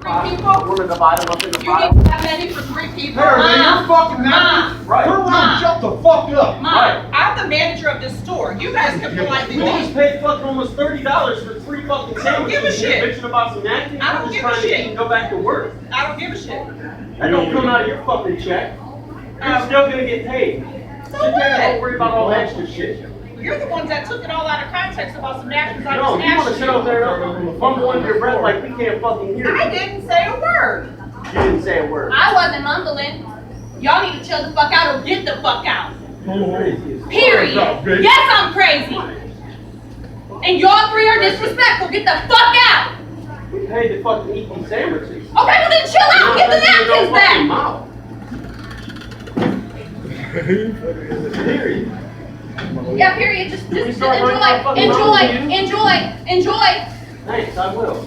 people? Want to divide them up into You need five? to have many for 3 people. Hey, man, you're fucking napkins. Right. Turn around and shut the fuck up. Mom, Right. I'm the manager of this store. You guys can politely We just leave. paid fucking almost $30 for 3 fucking I don't give a sandwiches. You're shit. bitching about some napkins. I don't I'm just give a trying to shit. eat and go back to work. I don't give a shit. That don't come out of your fucking check. You're still gonna get paid. So Sit there and don't what? worry about all that extra shit. You're the ones that took it all out of context about some napkins I No, just you want to asked sit over there and fumble under your breath like we can't fucking hear I you. didn't say a word. You didn't say a word. I wasn't mumbling. Y'all need to chill the fuck out or get the fuck out. Period. Yes, I'm crazy. And y'all 3 are disrespectful. Get the fuck out. We paid to fucking eat these sandwiches. Okay, well then chill out. Get the napkins back. Period. Yeah, period. Just We start running our fucking enjoy. Thanks, I will.